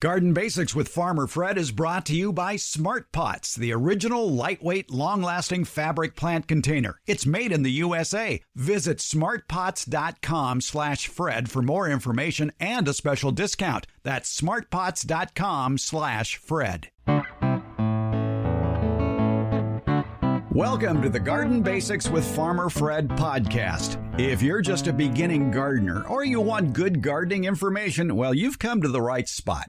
Garden Basics with Farmer Fred is brought to you by Smart Pots, the original lightweight, long-lasting fabric plant container. It's made in the USA. Visit smartpots.com/Fred for more information and a special discount. That's smartpots.com/Fred. Welcome to the Garden Basics with Farmer Fred podcast. If you're just a beginning gardener or you want good gardening information, well, you've come to the right spot.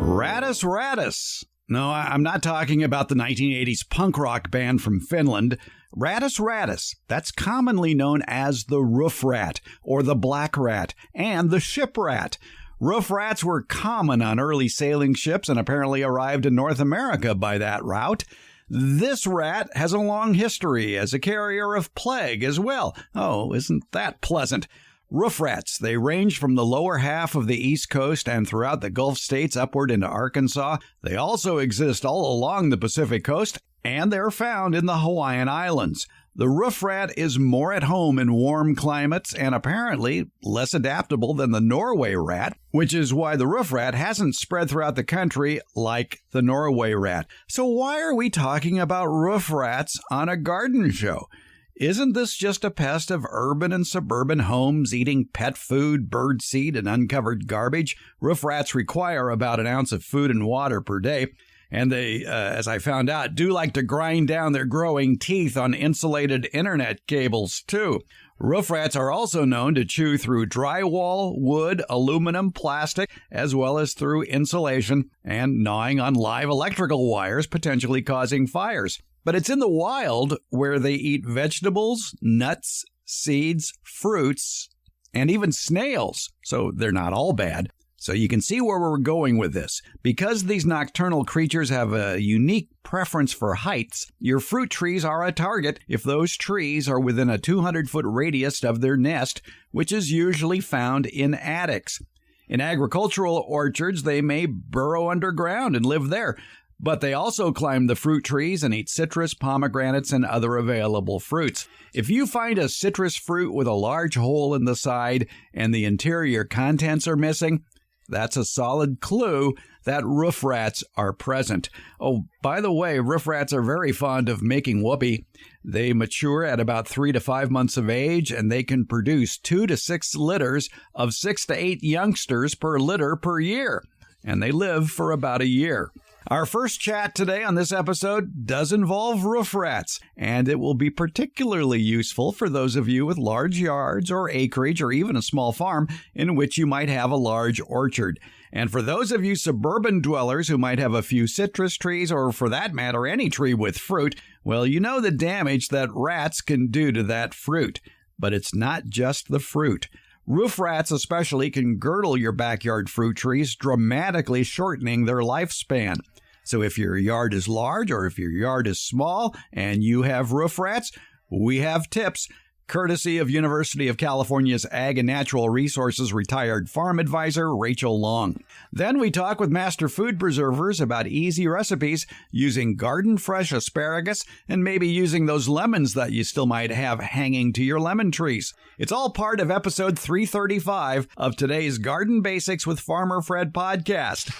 Ratis. No, I'm not talking about the 1980s punk rock band from Finland. Ratis. That's commonly known as the roof rat or the black rat and the ship rat. Roof rats were common on early sailing ships and apparently arrived in North America by that route. This rat has a long history as a carrier of plague as well. Oh, isn't that pleasant? Roof rats, they range from the lower half of the East Coast and throughout the Gulf states upward into Arkansas. They also exist all along the Pacific coast, and they're found in the Hawaiian Islands. The roof rat is more at home in warm climates and apparently less adaptable than the Norway rat, which is why the roof rat hasn't spread throughout the country like the Norway rat. So why are we talking about roof rats on a garden show? Isn't this just a pest of urban and suburban homes eating pet food, bird seed, and uncovered garbage? Roof rats require about an ounce of food and water per day. And they, as I found out, do like to grind down their growing teeth on insulated internet cables, too. Roof rats are also known to chew through drywall, wood, aluminum, plastic, as well as through insulation and gnawing on live electrical wires, potentially causing fires. But it's in the wild where they eat vegetables, nuts, seeds, fruits, and even snails. So they're not all bad. So you can see where we're going with this. Because these nocturnal creatures have a unique preference for heights, your fruit trees are a target if those trees are within a 200-foot radius of their nest, which is usually found in attics. In agricultural orchards, they may burrow underground and live there, but they also climb the fruit trees and eat citrus, pomegranates, and other available fruits. If you find a citrus fruit with a large hole in the side and the interior contents are missing, that's a solid clue that roof rats are present. Oh, by the way, roof rats are very fond of making whoopee. They mature at about 3 to 5 months of age, and they can produce 2 to 6 litters of 6 to 8 youngsters per litter per year, and they live for about a year. Our first chat today on this episode does involve roof rats, and it will be particularly useful for those of you with large yards or acreage or even a small farm in which you might have a large orchard. And for those of you suburban dwellers who might have a few citrus trees or, for that matter, any tree with fruit, well, you know the damage that rats can do to that fruit. But it's not just the fruit. Roof rats especially can girdle your backyard fruit trees, dramatically shortening their lifespan. So if your yard is large or if your yard is small and you have roof rats, we have tips, courtesy of University of California's Ag and Natural Resources retired farm advisor, Rachael Long. Then we talk with master food preservers about easy recipes using garden-fresh asparagus and maybe using those lemons that you still might have hanging to your lemon trees. It's all part of episode 335 of today's Garden Basics with Farmer Fred podcast.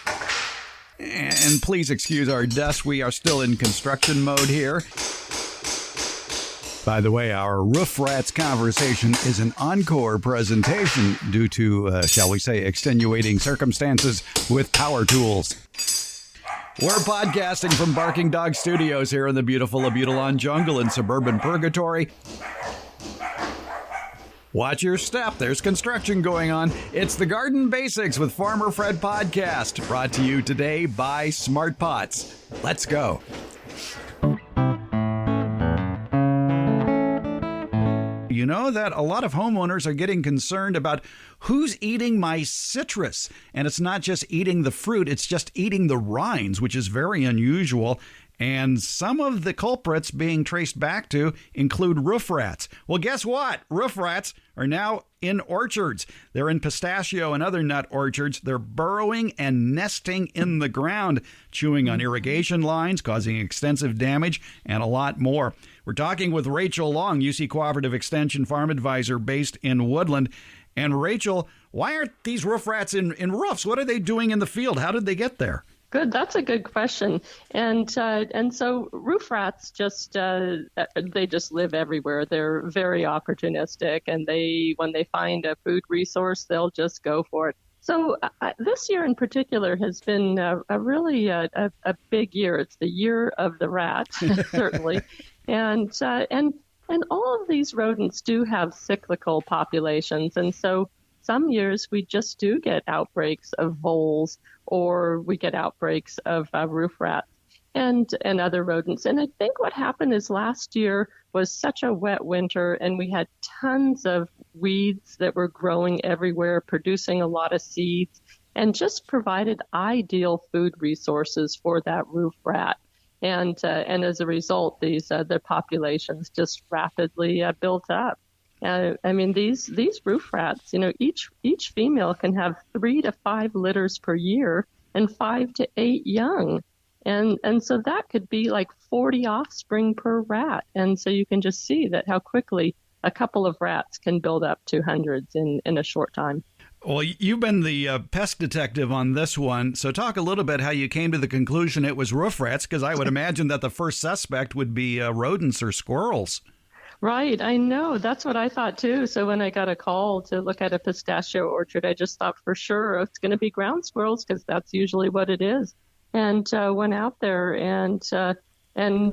And please excuse our dust. We are still in construction mode here. By the way, our roof rats conversation is an encore presentation due to, shall we say, extenuating circumstances with power tools. We're podcasting from Barking Dog Studios here in the beautiful Abutilon jungle in suburban Purgatory. Watch your step. There's construction going on. It's the Garden Basics with Farmer Fred podcast, brought to you today by Smart Pots. Let's go. You know that a lot of homeowners are getting concerned about who's eating my citrus. And it's not just eating the fruit, it's just eating the rinds, which is very unusual. And some of the culprits being traced back to include roof rats. Well, guess what? Roof rats are now in orchards. They're in pistachio and other nut orchards. They're burrowing and nesting in the ground, chewing on irrigation lines, causing extensive damage, and a lot more. We're talking with Rachael Long, UC Cooperative Extension Farm Advisor based in Woodland. And Rachael, Why aren't these roof rats in roofs? What are they doing in the field? How did they get there? Good. That's a good question. And so roof rats they just live everywhere. They're very opportunistic, and when they find a food resource, they'll just go for it. So this year in particular has been a really big year. It's the year of the rat, certainly, and all of these rodents do have cyclical populations, and so some years we just do get outbreaks of voles, or we get outbreaks of roof rats and other rodents. And I think what happened is last year was such a wet winter, and we had tons of weeds that were growing everywhere, producing a lot of seeds, and just provided ideal food resources for that roof rat. And as a result, the populations just rapidly built up. I mean, these roof rats, each female can have 3 to 5 litters per year and 5 to 8 young. And so that could be like 40 offspring per rat. And so you can just see that how quickly a couple of rats can build up to hundreds in a short time. Well, you've been the pest detective on this one. So talk a little bit how you came to the conclusion it was roof rats, because I would imagine that the first suspect would be rodents or squirrels. Right, I know. That's what I thought too. So when I got a call to look at a pistachio orchard, I just thought for sure it's going to be ground squirrels, because that's usually what it is. And went out there and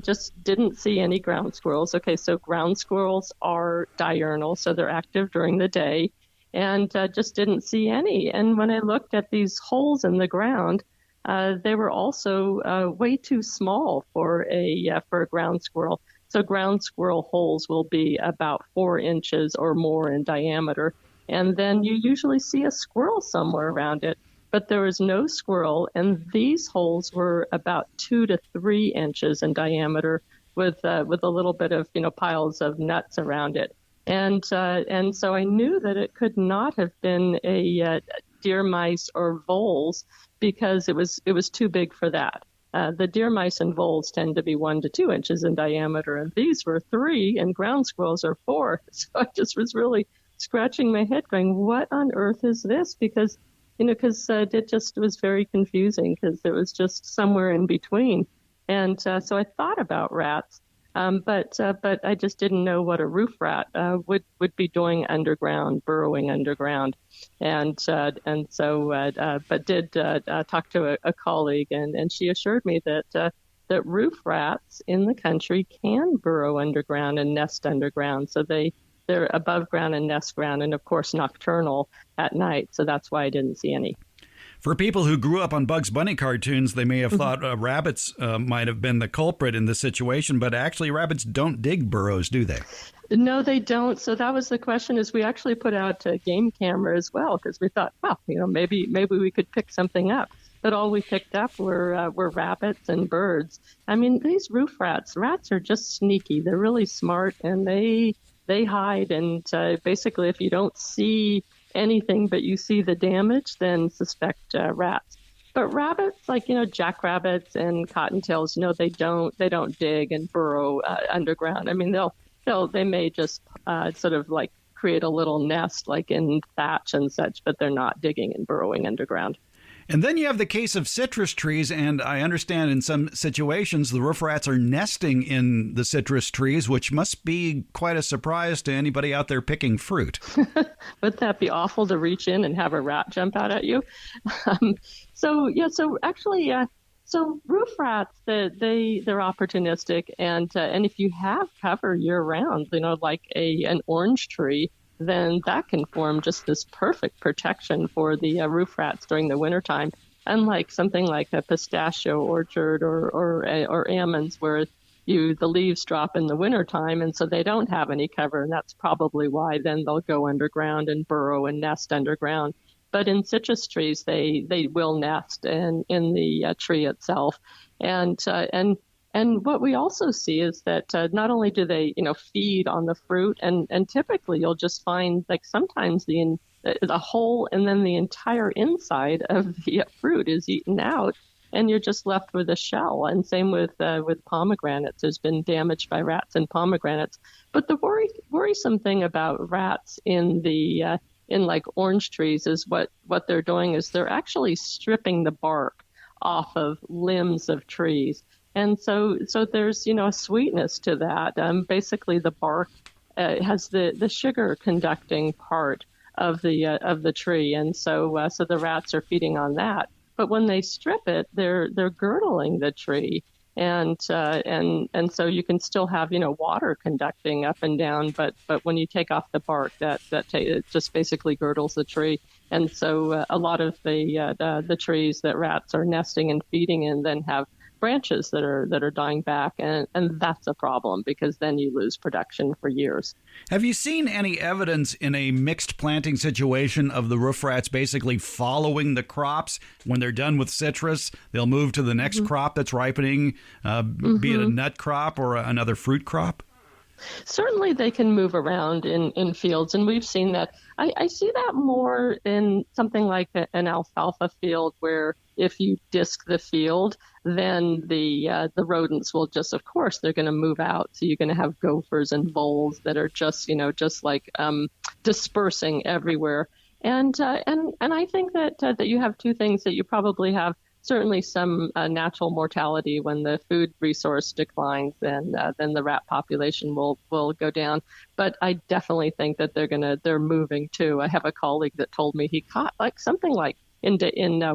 just didn't see any ground squirrels. Okay, so ground squirrels are diurnal, so they're active during the day, and just didn't see any. And when I looked at these holes in the ground, they were also way too small for a ground squirrel. So ground squirrel holes will be about 4 inches or more in diameter. And then you usually see a squirrel somewhere around it. But there was no squirrel, and these holes were about 2 to 3 inches in diameter with a little bit of, piles of nuts around it. And so I knew that it could not have been a deer mice or voles, because it was too big for that. The deer mice and voles tend to be 1 to 2 inches in diameter, and these were 3, and ground squirrels are 4. So I just was really scratching my head going, what on earth is this? Because it just was very confusing, because it was just somewhere in between. And so I thought about rats, but I just didn't know what a roof rat would be doing underground, burrowing underground. And so did talk to a colleague, and she assured me that roof rats in the country can burrow underground and nest underground. So they're above ground and nest ground, and of course nocturnal at night. So that's why I didn't see any. For people who grew up on Bugs Bunny cartoons, they may have thought rabbits might have been the culprit in this situation, but actually rabbits don't dig burrows, do they? No, they don't. So that was the question, is we actually put out a game camera as well, because we thought, well, maybe we could pick something up. But all we picked up were rabbits and birds. I mean, these roof rats are just sneaky. They're really smart, and they hide. And basically, if you don't see anything but you see the damage, then suspect rats. But rabbits, like jackrabbits and cottontails, they don't dig and burrow underground. I mean, they may just sort of like create a little nest like in thatch and such, but they're not digging and burrowing underground. And then you have the case of citrus trees, and I understand in some situations the roof rats are nesting in the citrus trees, which must be quite a surprise to anybody out there picking fruit. Wouldn't that be awful to reach in and have a rat jump out at you? So roof rats, they're opportunistic, and if you have cover year round, like an orange tree, then that can form just this perfect protection for the roof rats during the wintertime, unlike something like a pistachio orchard or almonds, where the leaves drop in the wintertime, and so they don't have any cover, and that's probably why then they'll go underground and burrow and nest underground. But in citrus trees, they will nest in the tree itself, and what we also see is that not only do they, feed on the fruit, and typically you'll just find like sometimes the whole and then the entire inside of the fruit is eaten out, and you're just left with a shell. And same with pomegranates. There's been damage by rats in pomegranates. But the worrisome thing about rats in the in like orange trees is what they're doing is they're actually stripping the bark off of limbs of trees. And so there's, a sweetness to that. Basically, the bark has the sugar conducting part of the tree, and so the rats are feeding on that. But when they strip it, they're girdling the tree, and so you can still have water conducting up and down, but when you take off the bark, it just basically girdles the tree. And so a lot of the trees that rats are nesting and feeding in then have branches that are dying back, and that's a problem because then you lose production for years. Have you seen any evidence in a mixed planting situation of the roof rats basically following the crops? When they're done with citrus, they'll move to the next crop that's ripening, be it a nut crop or another fruit crop? Certainly they can move around in fields, and we've seen that. I see that more in something like an alfalfa field, where if you disc the field, then the rodents will just, of course, they're going to move out. So you're going to have gophers and voles that are just dispersing everywhere. And I think that you have two things that you probably have. Certainly some natural mortality when the food resource declines, then the rat population will go down. But I definitely think that they're moving too. I have a colleague that told me he caught something like in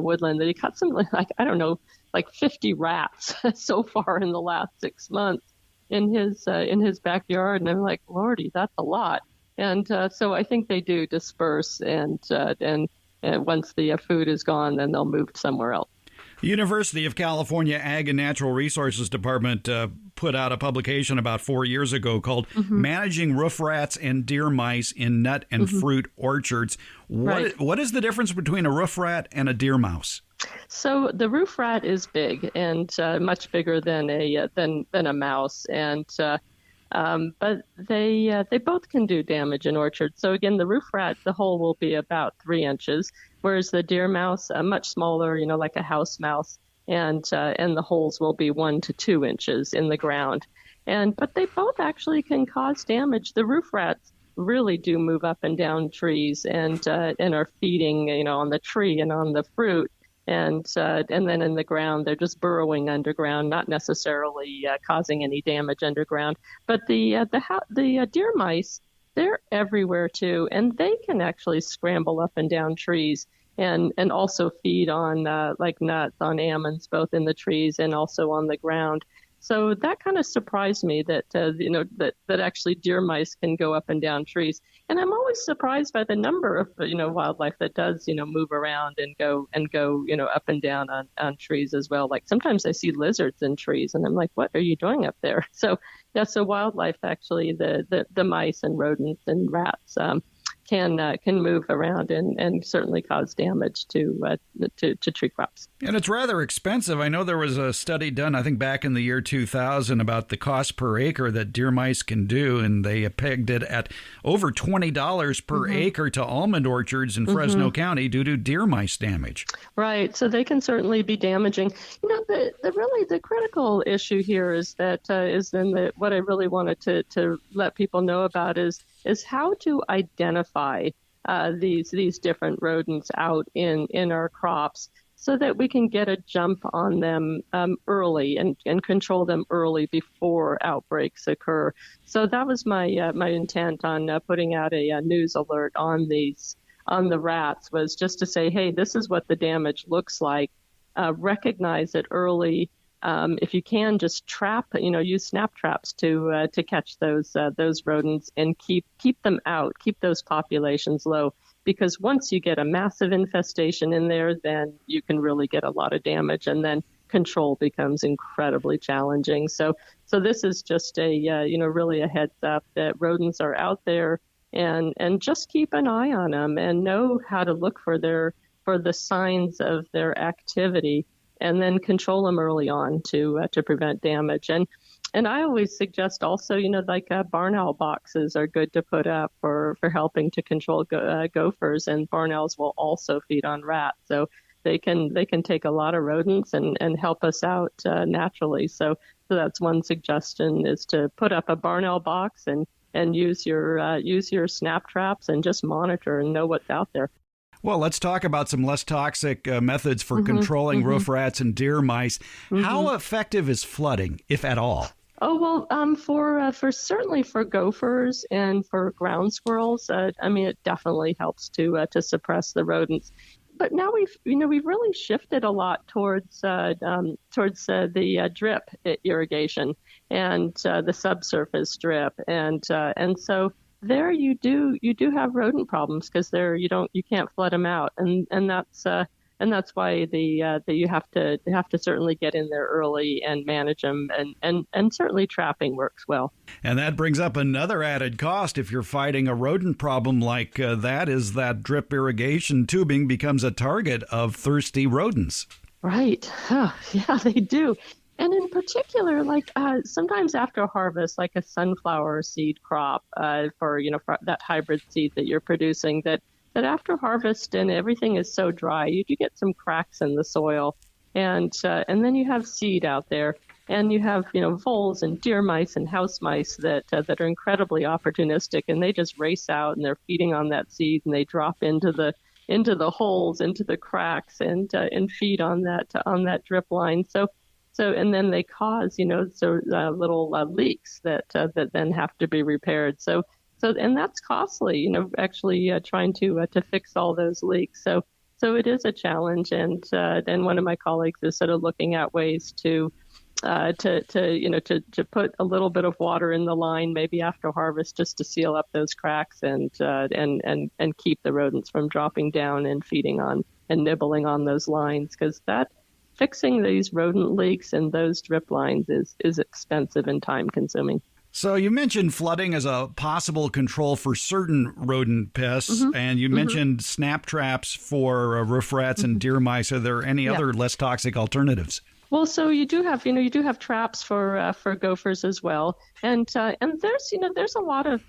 Woodland that he caught something like, I don't know, like 50 rats so far in the last 6 months in his backyard. And I'm like, Lordy, that's a lot. And so I think they do disperse, and once the food is gone, then they'll move somewhere else. The University of California Ag and Natural Resources Department put out a publication about 4 years ago called Managing Roof Rats and Deer Mice in Nut and Fruit Orchards. What is the difference between a roof rat and a deer mouse? So the roof rat is big and much bigger than a mouse, and but they both can do damage in orchards. So again, the roof rat, the hole will be about 3 inches, whereas the deer mouse, much smaller, like a house mouse, and the holes will be 1 to 2 inches in the ground. But they both actually can cause damage. The roof rats really do move up and down trees and are feeding, on the tree and on the fruit. And then in the ground, they're just burrowing underground, not necessarily causing any damage underground. But the deer mice, they're everywhere too, and they can actually scramble up and down trees and also feed on like nuts, on almonds, both in the trees and also on the ground. So that kind of surprised me that that actually deer mice can go up and down trees. And I'm always surprised by the number of wildlife that does move around and go up and down on trees as well. Like sometimes I see lizards in trees, and I'm like, what are you doing up there? So so wildlife, actually, the mice and rodents and rats can move around and certainly cause damage to tree crops. And it's rather expensive. I know there was a study done, I think back in the year 2000, about the cost per acre that deer mice can do, and they pegged it at over $20 per acre to almond orchards in Fresno County due to deer mice damage. Right. So they can certainly be damaging. The critical issue here is that what I really wanted to let people know about is how to identify these different rodents out in our crops, so that we can get a jump on them early and control them early before outbreaks occur. So that was my intent on putting out a news alert on the rats, was just to say, hey, this is what the damage looks like. Recognize it early. If you can, just use snap traps to catch those rodents and keep them out, keep those populations low. Because once you get a massive infestation in there, then you can really get a lot of damage, and then control becomes incredibly challenging. So this is just really a heads up that rodents are out there, and just keep an eye on them and know how to look for the signs of their activity, and then control them early on to prevent damage. And I always suggest also, barn owl boxes are good to put up for helping to control gophers, and barn owls will also feed on rats. So they can take a lot of rodents and help us out naturally. So that's one suggestion, is to put up a barn owl box and and use your snap traps and just monitor and know what's out there. Well, let's talk about some less toxic methods for controlling roof rats and deer mice. How effective is flooding, if at all? Oh, well, for certainly for gophers and for ground squirrels, I mean, it definitely helps to suppress the rodents. But now we've really shifted a lot towards the drip irrigation and the subsurface drip, and so there you do have rodent problems because you can't flood them out, and that's why that you have to certainly get in there early and manage them, and certainly trapping works well. And that brings up another added cost if you're fighting a rodent problem like that, is that drip irrigation tubing becomes a target of thirsty rodents. Right. Oh, yeah, they do. And in particular, like sometimes after harvest, like a sunflower seed crop for that hybrid seed that you're producing, that after harvest and everything is so dry, you do get some cracks in the soil, and then you have seed out there, and you have voles and deer mice and house mice that are incredibly opportunistic, and they just race out and they're feeding on that seed, and they drop into the holes, into the cracks, and feed on that drip line. So and then they cause little leaks that then have to be repaired. So and that's costly, actually trying to fix all those leaks. So it is a challenge, and one of my colleagues is sort of looking at ways to put a little bit of water in the line maybe after harvest, just to seal up those cracks and keep the rodents from dropping down and feeding on and nibbling on those lines, because fixing these rodent leaks and those drip lines is expensive and time consuming. So you mentioned flooding as a possible control for certain rodent pests, and you mentioned snap traps for roof rats and deer mice. Are there any other less toxic alternatives? Well, so you do have traps for gophers as well, and there's a lot of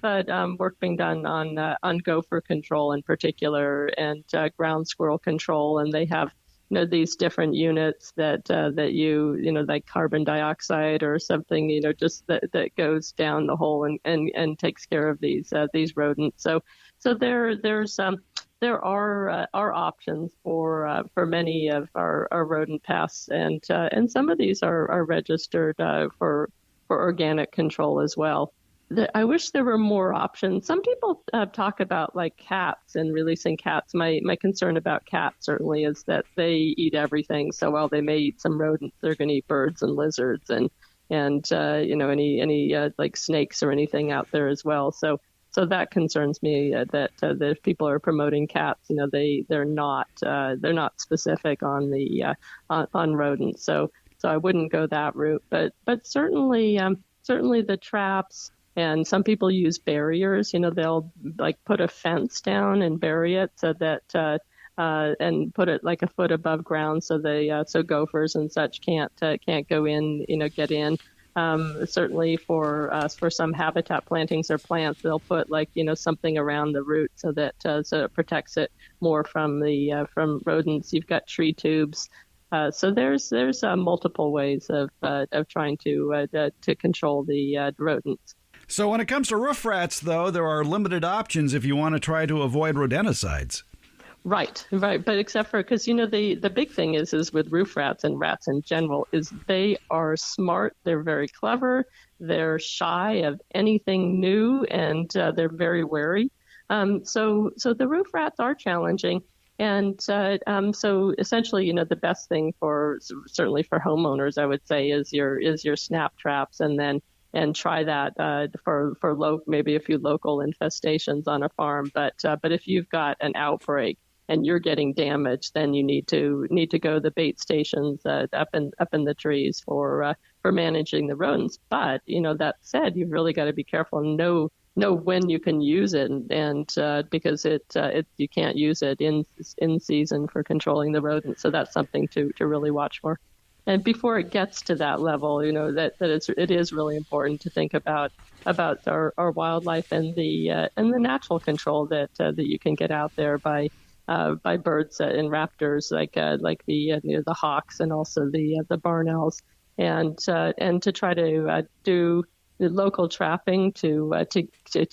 work being done on gopher control in particular, and ground squirrel control, and they have these different units that like carbon dioxide or something, just that goes down the hole and takes care of these rodents. So there are options for many of our rodent pests, and some of these are registered for organic control as well. I wish there were more options. Some people talk about like cats and releasing cats. My concern about cats certainly is that they eat everything. So while they may eat some rodents, they're going to eat birds and lizards and any like snakes or anything out there as well. So that concerns me that if people are promoting cats, they're not specific on on rodents. So I wouldn't go that route. But certainly the traps. And some people use barriers. They'll like put a fence down and bury it so that and put it like a foot above ground so so gophers and such can't go in, get in. Certainly for some habitat plantings or plants, they'll put like something around the root so that so it protects it more from from rodents. You've got tree tubes. So there's multiple ways of trying to control the rodents. So when it comes to roof rats, though, there are limited options if you want to try to avoid rodenticides. Right. But except for, because, the big thing is with roof rats and rats in general, is they are smart. They're very clever. They're shy of anything new, and they're very wary. So the roof rats are challenging. And so essentially, the best thing certainly for homeowners, I would say, is your snap traps, and try that for maybe a few local infestations on a farm. But if you've got an outbreak and you're getting damaged, then you need to go to the bait stations up in the trees for managing the rodents. But that said, you've really got to be careful and know when you can use it, and because you can't use it in season for controlling the rodents. So that's something to really watch for. And before it gets to that level, that it is really important to think about our wildlife and the natural control that you can get out there by birds and raptors like the hawks and also the barn owls, and to try to do local trapping to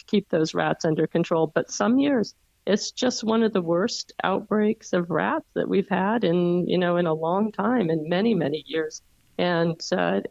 keep those rats under control. But some years, it's just one of the worst outbreaks of rats that we've had in a long time, in many, many years. And so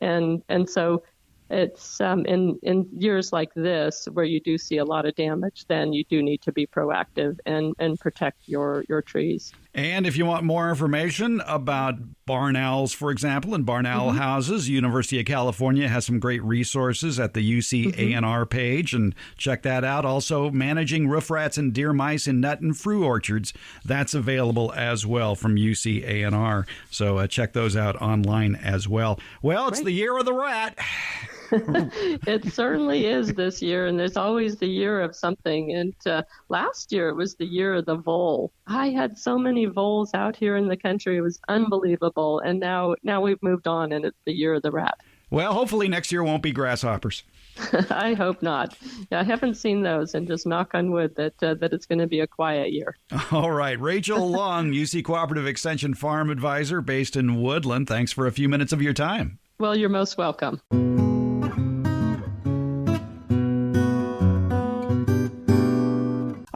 it's in years like this where you do see a lot of damage, then you do need to be proactive and protect your trees. And if you want more information about barn owls, for example, and barn owl houses, University of California has some great resources at the UC ANR page, and check that out. Also, managing roof rats and deer mice in nut and fruit orchards, that's available as well from UC ANR. So check those out online as well. Well, it's the year of the rat. It certainly is this year, and there's always the year of something. And last year it was the year of the vole. I had so many voles out here in the country. It was unbelievable. And now we've moved on, and it's the year of the rat. Well, hopefully next year won't be grasshoppers. I hope not. Yeah, I haven't seen those, and just knock on wood that it's going to be a quiet year. All right. Rachael Long, UC Cooperative Extension Farm Advisor based in Woodland. Thanks for a few minutes of your time. Well, you're most welcome.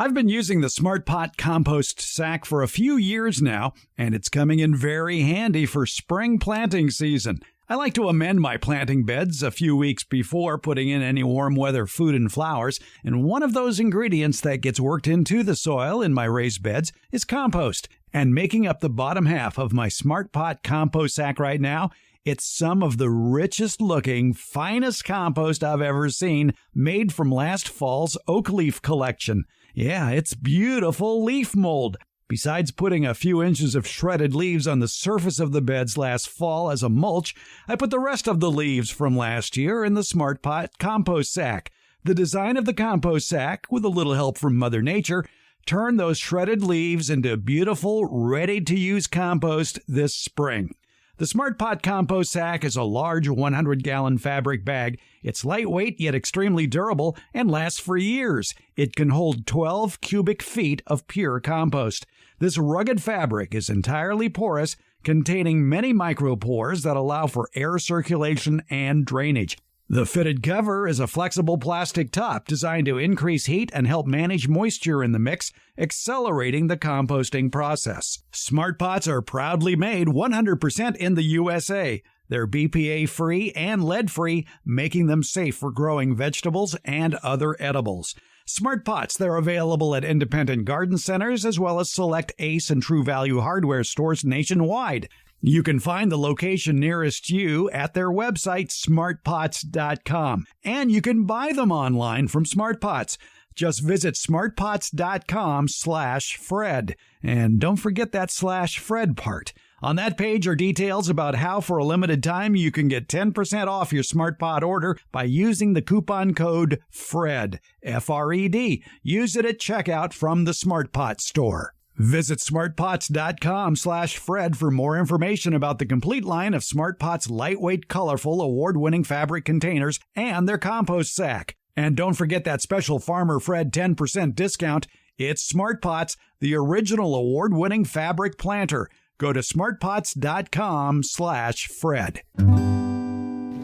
I've been using the Smart Pot compost sack for a few years now, and it's coming in very handy for spring planting season. I like to amend my planting beds a few weeks before putting in any warm weather food and flowers, and one of those ingredients that gets worked into the soil in my raised beds is compost. And making up the bottom half of my Smart Pot compost sack right now, it's some of the richest looking, finest compost I've ever seen, made from last fall's oak leaf collection. Yeah, it's beautiful leaf mold. Besides putting a few inches of shredded leaves on the surface of the beds last fall as a mulch, I put the rest of the leaves from last year in the Smart Pot compost sack. The design of the compost sack, with a little help from Mother Nature, turned those shredded leaves into beautiful, ready-to-use compost this spring. The Smart Pot compost sack is a large 100-gallon fabric bag. It's lightweight yet extremely durable and lasts for years. It can hold 12 cubic feet of pure compost. This rugged fabric is entirely porous, containing many micropores that allow for air circulation and drainage. The fitted cover is a flexible plastic top designed to increase heat and help manage moisture in the mix, accelerating the composting process. Smart Pots are proudly made 100% in the USA. They're BPA-free and lead-free, making them safe for growing vegetables and other edibles. Smart Pots, they're available at independent garden centers as well as select Ace and True Value hardware stores nationwide. You can find the location nearest you at their website, smartpots.com. And you can buy them online from Smart Pots. Just visit smartpots.com/Fred. And don't forget that /Fred part. On that page are details about how for a limited time you can get 10% off your Smart Pot order by using the coupon code FRED, F-R-E-D. Use it at checkout from the Smart Pot store. Visit smartpots.com/Fred for more information about the complete line of Smart Pots lightweight, colorful, award-winning fabric containers and their compost sack. And don't forget that special Farmer Fred 10% discount. It's Smart Pots, the original award-winning fabric planter. Go to smartpots.com/Fred.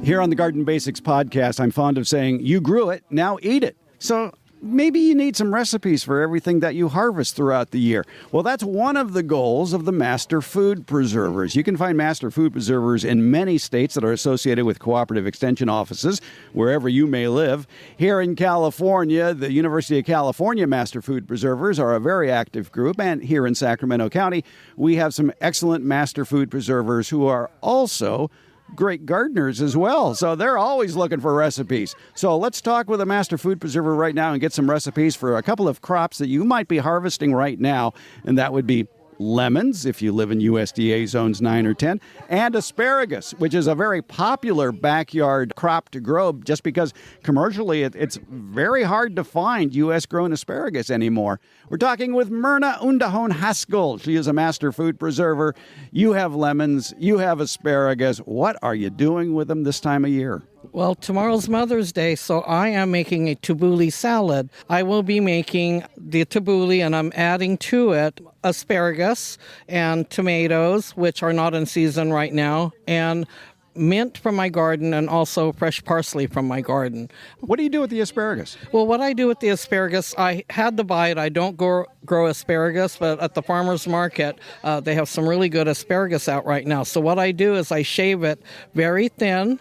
Here on the Garden Basics podcast, I'm fond of saying, you grew it, now eat it. So maybe you need some recipes for everything that you harvest throughout the year. Well, that's one of the goals of the Master Food Preservers. You can find Master Food Preservers in many states that are associated with cooperative extension offices, wherever you may live. Here in California, the University of California Master Food Preservers are a very active group, and here in Sacramento County, we have some excellent Master Food Preservers who are also great gardeners as well, so they're always looking for recipes. So let's talk with a Master Food Preserver right now and get some recipes for a couple of crops that you might be harvesting right now, and that would be lemons, if you live in USDA zones 9 or 10, and asparagus, which is a very popular backyard crop to grow just because commercially it's very hard to find U.S.-grown asparagus anymore. We're talking with Myrna Undahon Haskell. She is a Master Food Preserver. You have lemons, you have asparagus. What are you doing with them this time of year? Well, tomorrow's Mother's Day, so I am making a tabbouleh salad. I will be making the tabbouleh, and I'm adding to it asparagus and tomatoes, which are not in season right now, and mint from my garden and also fresh parsley from my garden. What do you do with the asparagus? Well, what I do with the asparagus, I had to buy it. I don't grow asparagus, but at the farmer's market, they have some really good asparagus out right now. So what I do is I shave it very thin,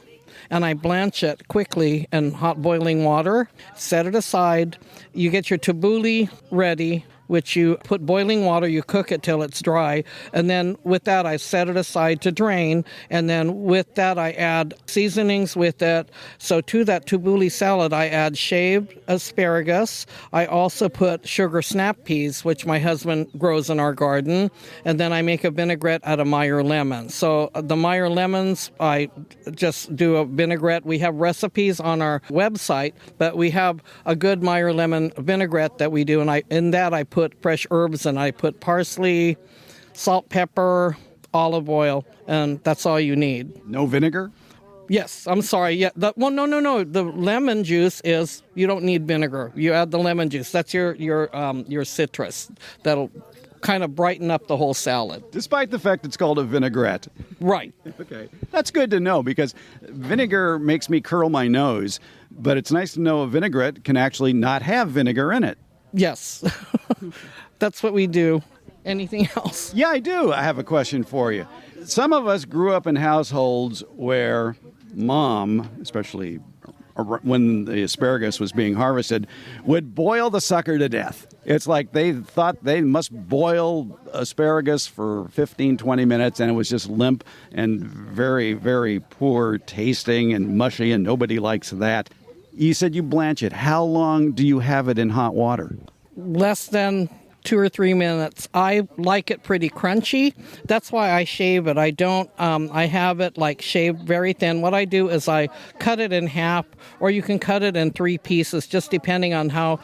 and I blanch it quickly in hot boiling water, set it aside. You get your tabbouleh ready, which you put boiling water, you cook it till it's dry, and then with that I set it aside to drain, and then with that I add seasonings with it. So to that tabbouleh salad I add shaved asparagus. I also put sugar snap peas, which my husband grows in our garden, and then I make a vinaigrette out of Meyer lemon. So the Meyer lemons, I just do a vinaigrette. We have recipes on our website, but we have a good Meyer lemon vinaigrette that we do, and in that I put fresh herbs, and I put parsley, salt, pepper, olive oil, and that's all you need. No vinegar? Yes, I'm sorry. Yeah, no. The lemon juice is, you don't need vinegar. You add the lemon juice. That's your citrus. That'll kind of brighten up the whole salad. Despite the fact it's called a vinaigrette. Right. Okay. That's good to know, because vinegar makes me curl my nose, but it's nice to know a vinaigrette can actually not have vinegar in it. Yes. That's what we do. Anything else? Yeah, I do. I have a question for you. Some of us grew up in households where mom, especially when the asparagus was being harvested, would boil the sucker to death. It's like they thought they must boil asparagus for 15, 20 minutes, and it was just limp and very, very poor tasting and mushy, and nobody likes that. You said you blanch it. How long do you have it in hot water? Less than 2 or 3 minutes. I like it pretty crunchy. That's why I shave it. I don't, I have it like shaved very thin. What I do is I cut it in half, or you can cut it in 3 pieces, just depending on how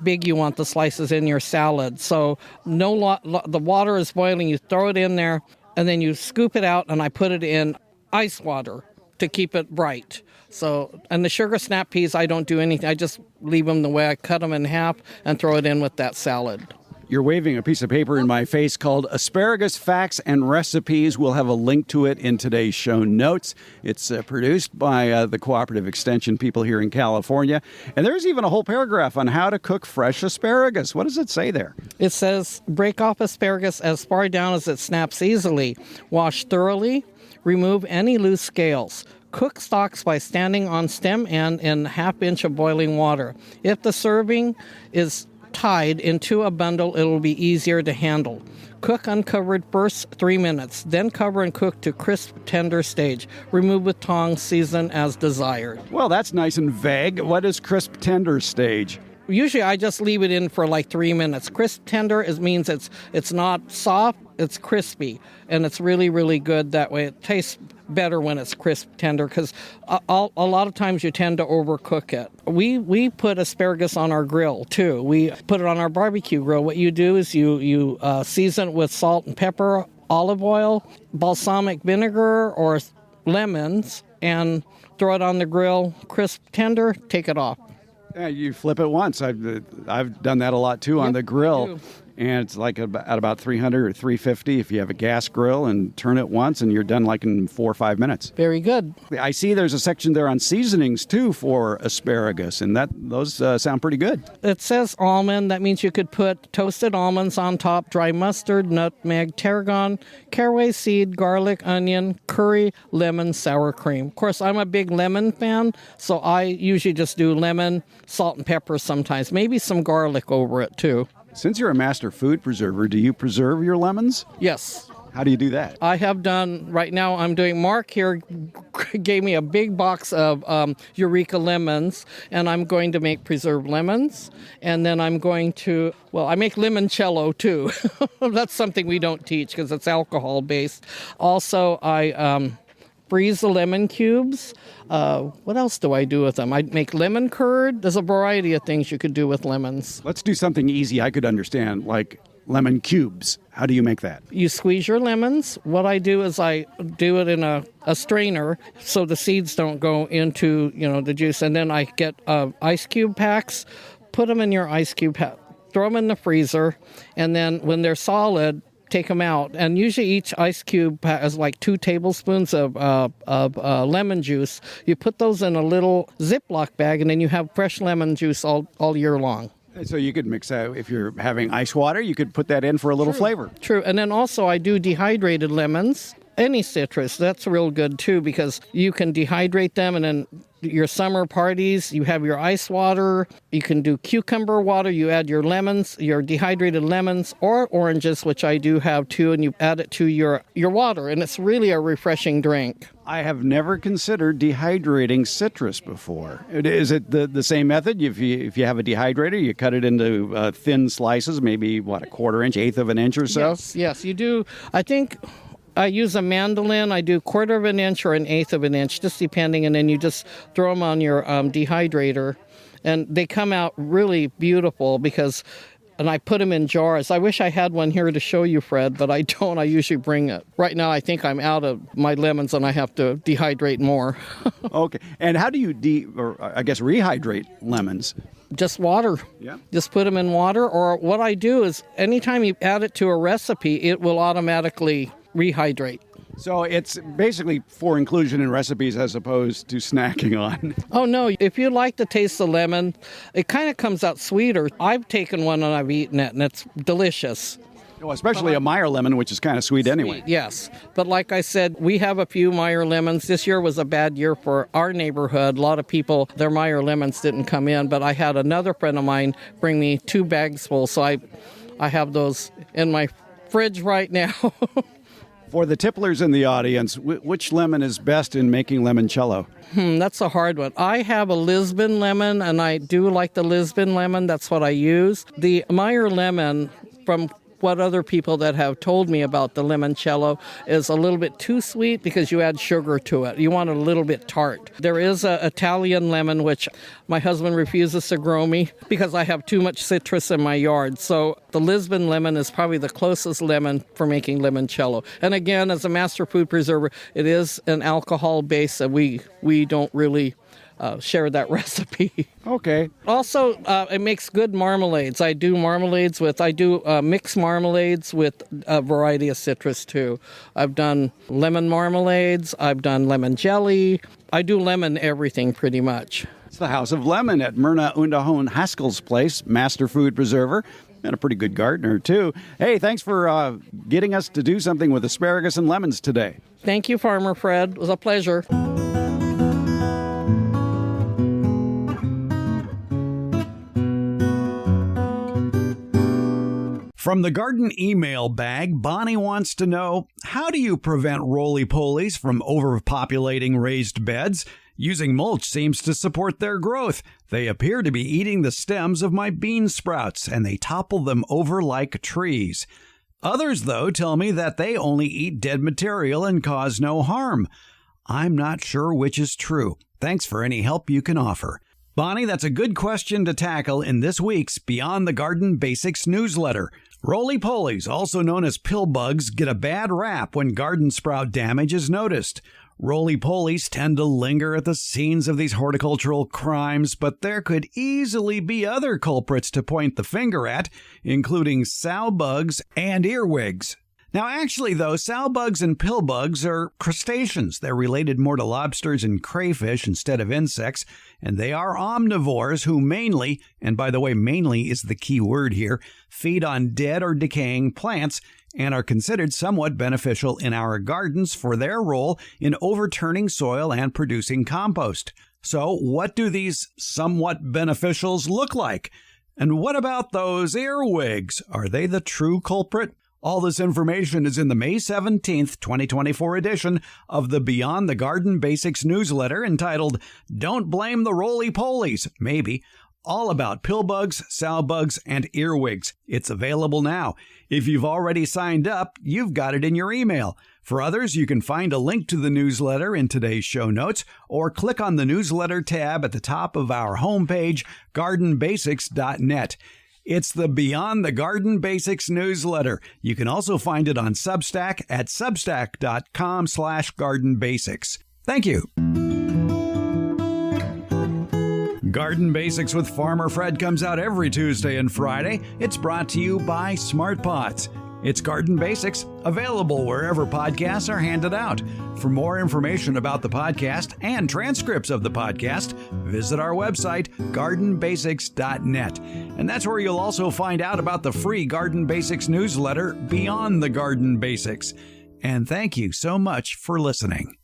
big you want the slices in your salad. So the water is boiling, you throw it in there, and then you scoop it out, and I put it in ice water to keep it bright. So, and the sugar snap peas, I don't do anything. I just leave them the way I cut them in half and throw it in with that salad. You're waving a piece of paper in my face called Asparagus Facts and Recipes. We'll have a link to it in today's show notes. It's produced by the Cooperative Extension people here in California. And there's even a whole paragraph on how to cook fresh asparagus. What does it say there? It says, break off asparagus as far down as it snaps easily. Wash thoroughly. Remove any loose scales. Cook stalks by standing on stem end in ½ inch of boiling water. If the serving is tied into a bundle, it will be easier to handle. Cook uncovered first 3 minutes, then cover and cook to crisp, tender stage. Remove with tongs, season as desired. Well, that's nice and vague. What is crisp, tender stage? Usually I just leave it in for like 3 minutes. Crisp tender means it's not soft, it's crispy, and it's really, really good that way. It tastes better when it's crisp tender, because a lot of times you tend to overcook it. We put asparagus on our grill too. We put it on our barbecue grill. What you do is you season it with salt and pepper, olive oil, balsamic vinegar, or lemons, and throw it on the grill. Crisp tender, take it off. Yeah, you flip it once. I've done that a lot too on the grill. And it's like at about 300 or 350 if you have a gas grill, and turn it once and you're done like in 4 or 5 minutes. Very good. I see there's a section there on seasonings too for asparagus, and those sound pretty good. It says almond. That means you could put toasted almonds on top, dry mustard, nutmeg, tarragon, caraway seed, garlic, onion, curry, lemon, sour cream. Of course, I'm a big lemon fan, so I usually just do lemon, salt, and pepper sometimes. Maybe some garlic over it too. Since you're a master food preserver, do you preserve your lemons? Yes. How do you do that? I have done, right now I'm doing, Mark here gave me a big box of Eureka lemons, and I'm going to make preserved lemons, and then I'm going to, I make limoncello too. That's something we don't teach because it's alcohol-based. Also, I freeze the lemon cubes. What else do I do with them? I make lemon curd. There's a variety of things you could do with lemons. Let's do something easy I could understand, like lemon cubes. How do you make that? You squeeze your lemons. What I do is I do it in a strainer so the seeds don't go into, the juice. And then I get ice cube packs, put them in your ice cube pack, throw them in the freezer, and then when they're solid, take them out. And usually each ice cube has like 2 tablespoons of lemon juice. You put those in a little Ziploc bag, and then you have fresh lemon juice all year long. So you could mix out, if you're having ice water, you could put that in for a little flavor. True. And then also I do dehydrated lemons. Any citrus, that's real good too, because you can dehydrate them, and then your summer parties, you have your ice water. You can do cucumber water. You add your lemons, your dehydrated lemons, or oranges, which I do have too, and you add it to your water, and it's really a refreshing drink. I have never considered dehydrating citrus before. Is it the same method? If you have a dehydrator, you cut it into thin slices, maybe, a quarter inch, eighth of an inch or so? Yes, you do. I think I use a mandolin. I do quarter of an inch or an eighth of an inch, just depending, and then you just throw them on your dehydrator, and they come out really beautiful and I put them in jars. I wish I had one here to show you, Fred, but I don't. I usually bring it. Right now, I think I'm out of my lemons, and I have to dehydrate more. Okay. And how do you rehydrate lemons? Just water. Yeah. Just put them in water. Or what I do is anytime you add it to a recipe, it will automatically rehydrate. So it's basically for inclusion in recipes as opposed to snacking on. Oh, no. If you like the taste of lemon, it kind of comes out sweeter. I've taken one and I've eaten it, and it's delicious. Oh, especially a Meyer lemon, which is kind of sweet anyway. Yes. But like I said, we have a few Meyer lemons. This year was a bad year for our neighborhood. A lot of people, their Meyer lemons didn't come in, but I had another friend of mine bring me 2 bags full, so I have those in my fridge right now. For the tipplers in the audience, which lemon is best in making limoncello? That's a hard one. I have a Lisbon lemon, and I do like the Lisbon lemon. That's what I use. The Meyer lemon, from what other people that have told me about the limoncello, is a little bit too sweet because you add sugar to it. You want it a little bit tart. There is an Italian lemon, which my husband refuses to grow me because I have too much citrus in my yard. So the Lisbon lemon is probably the closest lemon for making limoncello. And again, as a master food preserver, it is an alcohol base that we don't really share that recipe. Okay. Also, it makes good marmalades. I do mixed marmalades with a variety of citrus too. I've done lemon marmalades. I've done lemon jelly. I do lemon everything pretty much. It's the House of Lemon at Myrna Undahone Haskell's place, master food preserver, and a pretty good gardener too. Hey, thanks for getting us to do something with asparagus and lemons today. Thank you, Farmer Fred. It was a pleasure. From the garden email bag, Bonnie wants to know, how do you prevent roly-polies from overpopulating raised beds? Using mulch seems to support their growth. They appear to be eating the stems of my bean sprouts, and they topple them over like trees. Others, though, tell me that they only eat dead material and cause no harm. I'm not sure which is true. Thanks for any help you can offer. Bonnie, that's a good question to tackle in this week's Beyond the Garden Basics newsletter. Roly-polies, also known as pill bugs, get a bad rap when garden sprout damage is noticed. Roly-polies tend to linger at the scenes of these horticultural crimes, but there could easily be other culprits to point the finger at, including sow bugs and earwigs. Now, actually, though, sow bugs and pill bugs are crustaceans. They're related more to lobsters and crayfish instead of insects, and they are omnivores who mainly, and by the way, mainly is the key word here, feed on dead or decaying plants and are considered somewhat beneficial in our gardens for their role in overturning soil and producing compost. So, what do these somewhat beneficials look like? And what about those earwigs? Are they the true culprit? All this information is in the May 17th, 2024 edition of the Beyond the Garden Basics newsletter entitled Don't Blame the Roly-Polies, Maybe, all about pill bugs, sow bugs, and earwigs. It's available now. If you've already signed up, you've got it in your email. For others, you can find a link to the newsletter in today's show notes or click on the newsletter tab at the top of our homepage, gardenbasics.net. It's the Beyond the Garden Basics newsletter. You can also find it on Substack at substack.com/gardenbasics. Thank you. Garden Basics with Farmer Fred comes out every Tuesday and Friday. It's brought to you by Smart Pots. It's Garden Basics, available wherever podcasts are handed out. For more information about the podcast and transcripts of the podcast, visit our website, gardenbasics.net. And that's where you'll also find out about the free Garden Basics newsletter, Beyond the Garden Basics. And thank you so much for listening.